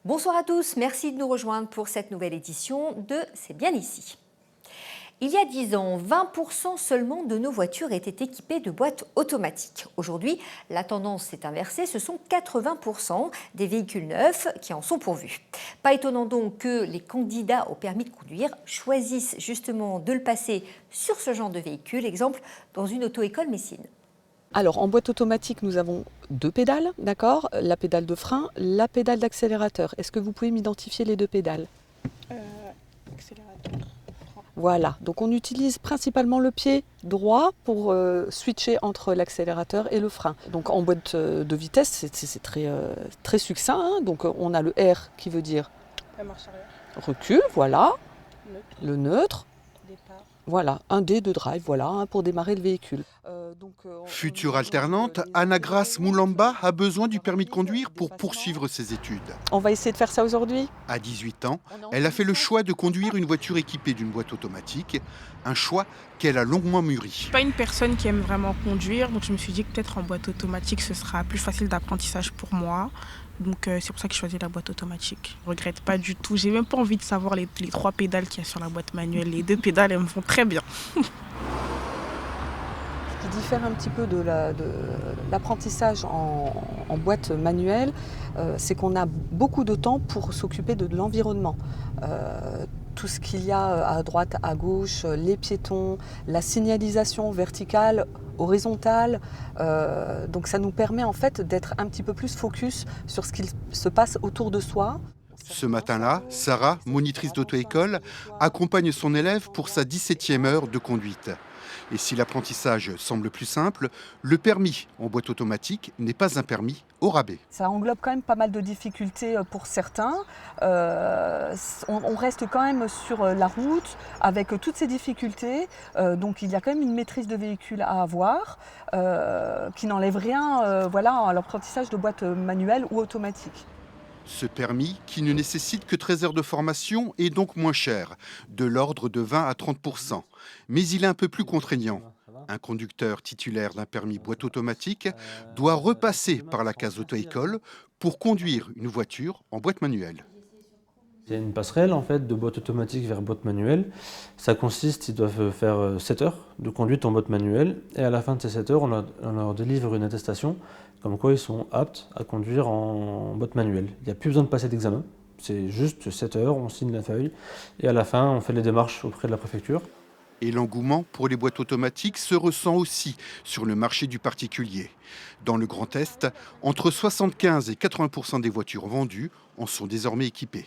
Bonsoir à tous, merci de nous rejoindre pour cette nouvelle édition de C'est bien ici. Il y a 10 ans, 20% seulement de nos voitures étaient équipées de boîtes automatiques. Aujourd'hui, la tendance s'est inversée, ce sont 80% des véhicules neufs qui en sont pourvus. Pas étonnant donc que les candidats au permis de conduire choisissent justement de le passer sur ce genre de véhicule, exemple dans une auto-école messine. Alors en boîte automatique, nous avons 2 pédales, d'accord ? La pédale de frein, la pédale d'accélérateur. Est-ce que vous pouvez m'identifier les 2 pédales ? Accélérateur. Voilà, donc on utilise principalement le pied droit pour switcher entre l'accélérateur et le frein. Donc en boîte de vitesse, c'est très succinct, hein. Donc on a le R qui veut dire La marche arrière. recul, voilà, Neutre. le neutre, Départ. voilà, un D de drive, voilà, hein, pour démarrer le véhicule. Future alternante, Anna-Grace Moulamba a besoin du permis de conduire pour poursuivre ses études. On va essayer de faire ça aujourd'hui. À 18 ans, elle a fait le choix de conduire une voiture équipée d'une boîte automatique, un choix qu'elle a longuement mûri. Je suis pas une personne qui aime vraiment conduire, donc je me suis dit que peut-être en boîte automatique, ce sera plus facile d'apprentissage pour moi. Donc c'est pour ça que j'ai choisi la boîte automatique. Je regrette pas du tout. J'ai même pas envie de savoir les 3 pédales qu'il y a sur la boîte manuelle. Les 2 pédales, elles me vont très bien. Ce qui diffère un petit peu de l'apprentissage en boîte manuelle, c'est qu'on a beaucoup de temps pour s'occuper de l'environnement. Tout ce qu'il y a à droite, à gauche, les piétons, la signalisation verticale, horizontale. Donc ça nous permet en fait d'être un petit peu plus focus sur ce qu'il se passe autour de soi. Ce matin-là, Sarah, monitrice d'auto-école, accompagne son élève pour sa 17e heure de conduite. Et si l'apprentissage semble plus simple, le permis en boîte automatique n'est pas un permis au rabais. Ça englobe quand même pas mal de difficultés pour certains. On reste quand même sur la route avec toutes ces difficultés. Donc il y a quand même une maîtrise de véhicule à avoir qui n'enlève rien à l'apprentissage de boîte manuelle ou automatique. Ce permis, qui ne nécessite que 13 heures de formation, est donc moins cher, de l'ordre de 20 à 30%. Mais il est un peu plus contraignant. Un conducteur titulaire d'un permis boîte automatique doit repasser par la case auto-école pour conduire une voiture en boîte manuelle. Il y a une passerelle en fait de boîte automatique vers boîte manuelle. Ça consiste, ils doivent faire 7 heures de conduite en boîte manuelle et à la fin de ces 7 heures, on leur délivre une attestation comme quoi ils sont aptes à conduire en boîte manuelle. Il n'y a plus besoin de passer d'examen, c'est juste 7 heures, on signe la feuille et à la fin, on fait les démarches auprès de la préfecture. Et l'engouement pour les boîtes automatiques se ressent aussi sur le marché du particulier. Dans le Grand Est, entre 75 et 80% des voitures vendues en sont désormais équipées.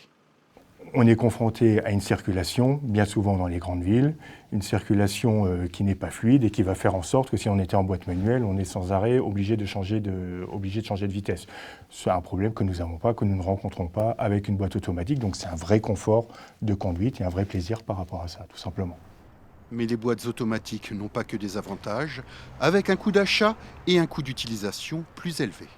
On est confronté à une circulation, bien souvent dans les grandes villes, une circulation qui n'est pas fluide et qui va faire en sorte que si on était en boîte manuelle, on est sans arrêt obligé de changer de vitesse. C'est un problème que nous n'avons pas, que nous ne rencontrons pas avec une boîte automatique. Donc c'est un vrai confort de conduite et un vrai plaisir par rapport à ça, tout simplement. Mais les boîtes automatiques n'ont pas que des avantages, avec un coût d'achat et un coût d'utilisation plus élevé.